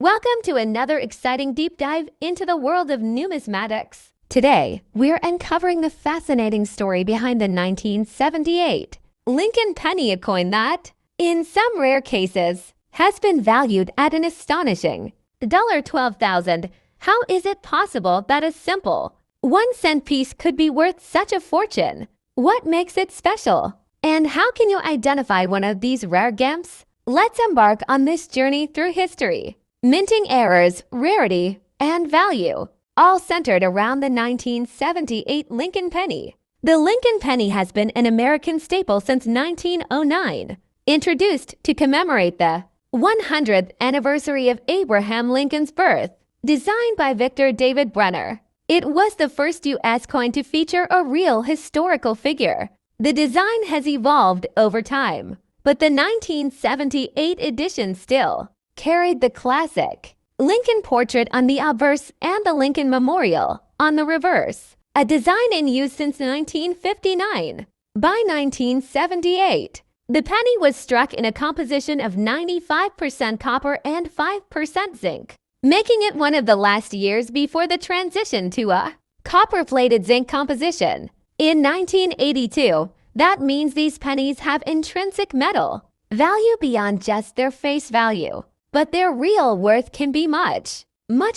Welcome to another exciting deep dive into the world of numismatics. Today, we're uncovering the fascinating story behind the 1978 Lincoln penny, a coin that, in some rare cases, has been valued at an astonishing $12,000. How is it possible that a simple 1-cent piece could be worth such a fortune? What makes it special? And how can you identify one of these rare gems? Let's embark on this journey through history. Minting errors, rarity, and value, all centered around the 1978 Lincoln penny. The Lincoln penny has been an American staple since 1909. Introduced to commemorate the 100th anniversary of Abraham Lincoln's birth, designed by Victor David Brenner, it was the first U.S. coin to feature a real historical figure. The design has evolved over time, but the 1978 edition still carried the classic Lincoln portrait on the obverse and the Lincoln Memorial on the reverse, a design in use since 1959. By 1978, the penny was struck in a composition of 95% copper and 5% zinc, making it one of the last years before the transition to a copper-plated zinc composition. In 1982, that means these pennies have intrinsic metal value beyond just their face value, but their real worth can be much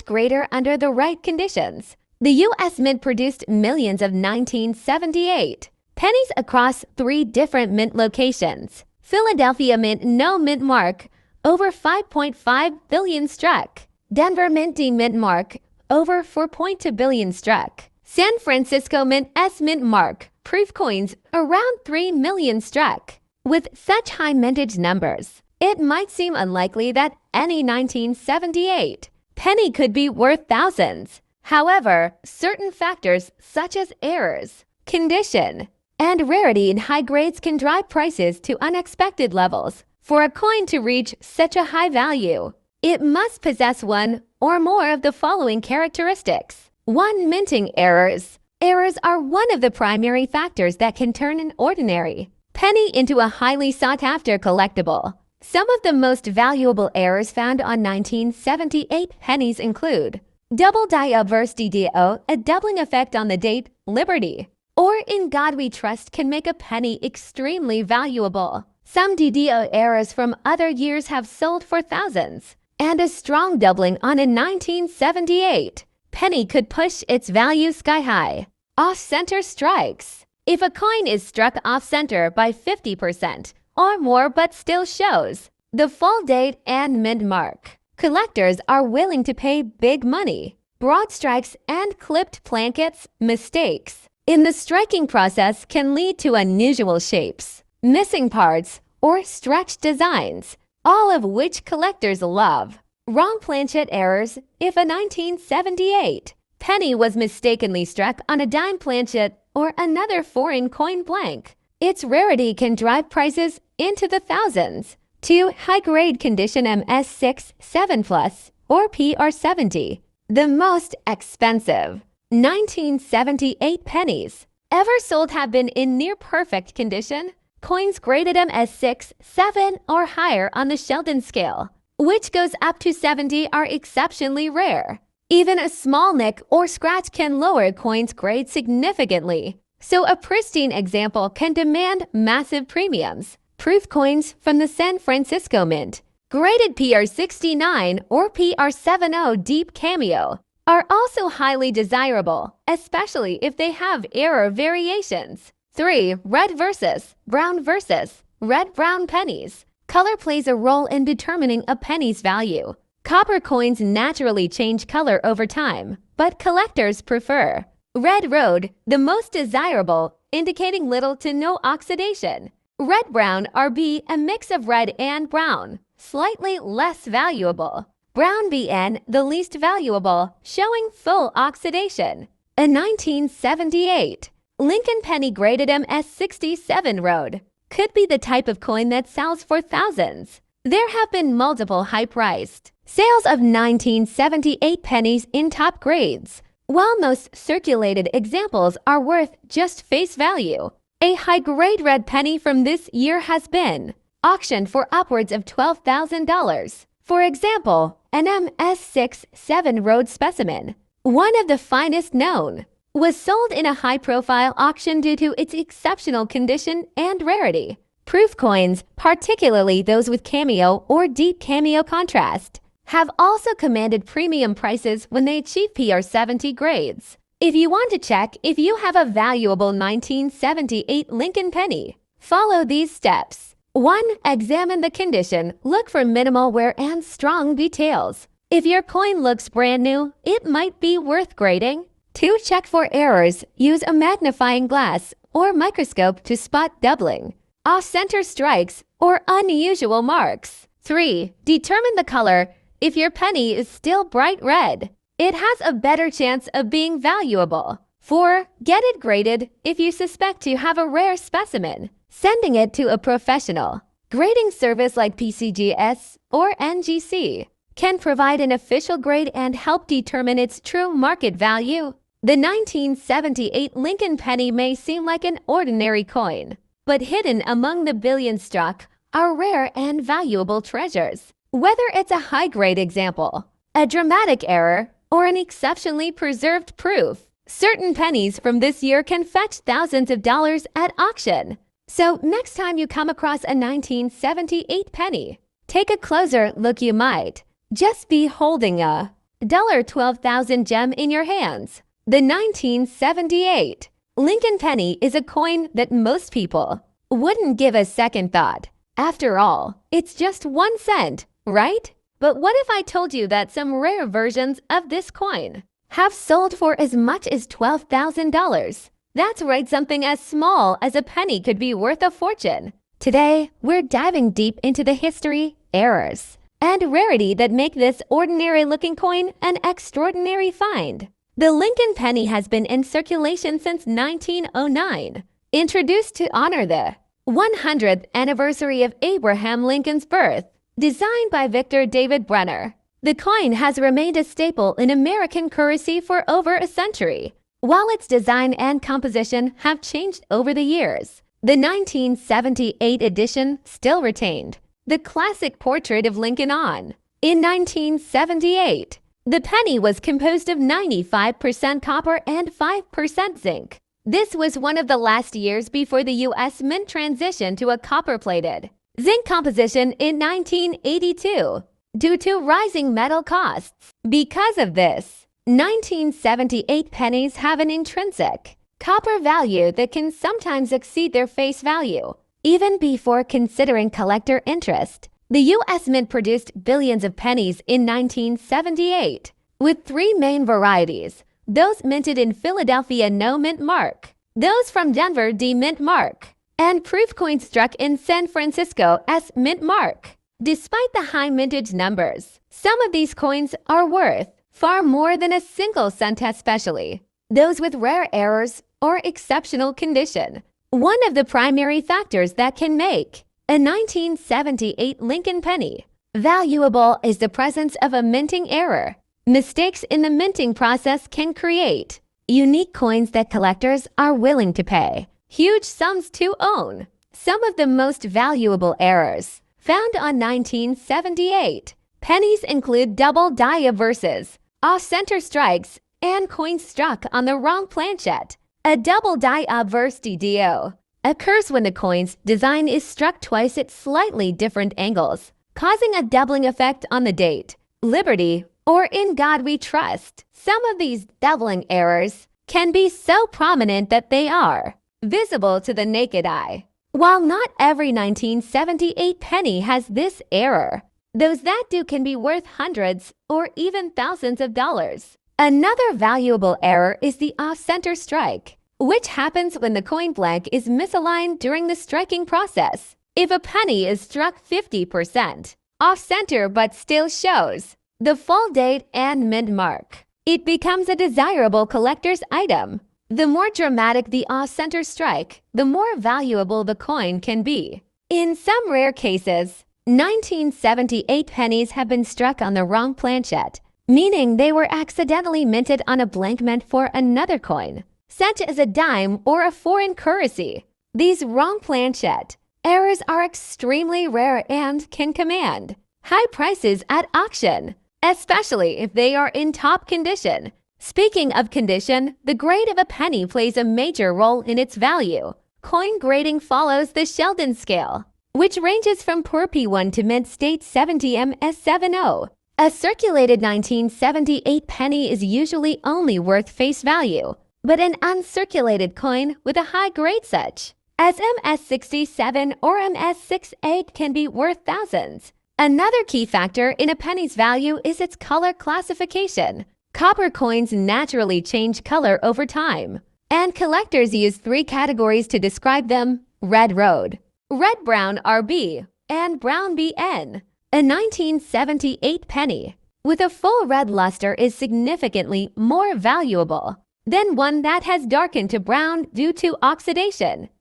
greater under the right conditions. The U.S. Mint produced millions of 1978 pennies across 3 different mint locations. Philadelphia Mint, no mint mark, over 5.5 billion struck. Denver Mint, D mint mark, over 4.2 billion struck. San Francisco Mint, S mint mark, proof coins, around 3 million struck. With such high mintage numbers, it might seem unlikely that any 1978 penny could be worth thousands. However, certain factors such as errors, condition, and rarity in high grades can drive prices to unexpected levels. For a coin to reach such a high value, it must possess one or more of the following characteristics. 1. Minting errors. Errors are one of the primary factors that can turn an ordinary penny into a highly sought-after collectible. Some of the most valuable errors found on 1978 pennies include double die obverse DDO, a doubling effect on the date, Liberty, or In God We Trust can make a penny extremely valuable. Some DDO errors from other years have sold for thousands, and a strong doubling on a 1978 penny could push its value sky high. Off-center strikes. If a coin is struck off-center by 50% or more but still shows the full date and mint mark, collectors are willing to pay big money. Broad strikes and clipped plankets, mistakes in the striking process can lead to unusual shapes, missing parts, or stretched designs, all of which collectors love. Wrong planchet errors. If a 1978 penny was mistakenly struck on a dime planchet or another foreign coin blank, its rarity can drive prices into the thousands. 2. High-grade condition MS6, 7+, or PR70. The most expensive 1978 pennies ever sold have been in near-perfect condition. Coins graded MS6, 7, or higher on the Sheldon scale, which goes up to 70, are exceptionally rare. Even a small nick or scratch can lower a coin's grade significantly, so a pristine example can demand massive premiums. Proof coins from the San Francisco Mint, graded PR69 or PR70 deep cameo, are also highly desirable, especially if they have error variations. 3. Red versus brown versus red-brown pennies. Color plays a role in determining a penny's value. Copper coins naturally change color over time, but collectors prefer red road, the most desirable, indicating little to no oxidation. Red-brown RB, a mix of red and brown, slightly less valuable. Brown BN, the least valuable, showing full oxidation. A 1978 Lincoln penny graded MS67 road could be the type of coin that sells for thousands. There have been multiple high-priced sales of 1978 pennies in top grades, while most circulated examples are worth just face value. A high-grade red penny from this year has been auctioned for upwards of $12,000. For example, an MS67 Rhodes specimen, one of the finest known, was sold in a high-profile auction due to its exceptional condition and rarity. Proof coins, particularly those with cameo or deep cameo contrast, have also commanded premium prices when they achieve PR70 grades. If you want to check if you have a valuable 1978 Lincoln penny, follow these steps. 1. Examine the condition. Look for minimal wear and strong details. If your coin looks brand new, it might be worth grading. 2. Check for errors. Use a magnifying glass or microscope to spot doubling, off-center strikes, or unusual marks. 3. Determine the color. If your penny is still bright red, it has a better chance of being valuable. 4. Get it graded if you suspect you have a rare specimen, sending it to a professional. Grading service like PCGS or NGC can provide an official grade and help determine its true market value. The 1978 Lincoln penny may seem like an ordinary coin, but hidden among the billions struck are rare and valuable treasures. Whether it's a high-grade example, a dramatic error, or an exceptionally preserved proof, certain pennies from this year can fetch thousands of dollars at auction. So next time you come across a 1978 penny, take a closer look. You might just be holding a $12,000 gem in your hands. The 1978 Lincoln penny is a coin that most people wouldn't give a second thought. After all, it's just 1 cent, right? But what if I told you that some rare versions of this coin have sold for as much as $12,000? That's right, something as small as a penny could be worth a fortune. Today, we're diving deep into the history, errors, and rarity that make this ordinary-looking coin an extraordinary find. The Lincoln penny has been in circulation since 1909, introduced to honor the 100th anniversary of Abraham Lincoln's birth. Designed by Victor David Brenner, the coin has remained a staple in American currency for over a century. While its design and composition have changed over the years, the 1978 edition still retained the classic portrait of Lincoln on. In 1978, the penny was composed of 95% copper and 5% zinc. This was one of the last years before the U.S. Mint transitioned to a copper-plated zinc composition in 1982 due to rising metal costs. Because of this, 1978 pennies have an intrinsic copper value that can sometimes exceed their face value, even before considering collector interest. The U.S. Mint produced billions of pennies in 1978, with 3 main varieties: those minted in Philadelphia no mint mark, those from Denver D mint mark, and proof coins struck in San Francisco as mint mark. Despite the high mintage numbers, some of these coins are worth far more than a single cent, especially those with rare errors or exceptional condition. One of the primary factors that can make a 1978 Lincoln penny valuable is the presence of a minting error. Mistakes in the minting process can create unique coins that collectors are willing to pay huge sums to own. Some of the most valuable errors found on 1978 pennies include double die obverses, off-center strikes, and coins struck on the wrong planchet. A double die obverse DDO occurs when the coin's design is struck twice at slightly different angles, causing a doubling effect on the date, liberty, or in God we trust. Some of these doubling errors can be so prominent that they are visible to the naked eye. While not every 1978 penny has this error, those that do can be worth hundreds or even thousands of dollars. Another valuable error is the off-center strike, which happens when the coin blank is misaligned during the striking process. If a penny is struck 50% off-center but still shows the full date and mint mark, it becomes a desirable collector's item. The more dramatic the off-center strike, the more valuable the coin can be. In some rare cases, 1978 pennies have been struck on the wrong planchet, meaning they were accidentally minted on a blank meant for another coin, such as a dime or a foreign currency. These wrong planchet errors are extremely rare and can command high prices at auction, especially if they are in top condition. Speaking of condition, the grade of a penny plays a major role in its value. Coin grading follows the Sheldon scale, which ranges from poor P1 to mint-state 70 MS70. A circulated 1978 penny is usually only worth face value, but an uncirculated coin with a high grade such as MS67 or MS68 can be worth thousands. Another key factor in a penny's value is its color classification. Copper coins naturally change color over time, and collectors use three categories to describe them: red road, red-brown RB, and brown BN. A 1978 penny with a full red luster is significantly more valuable than one that has darkened to brown due to oxidation.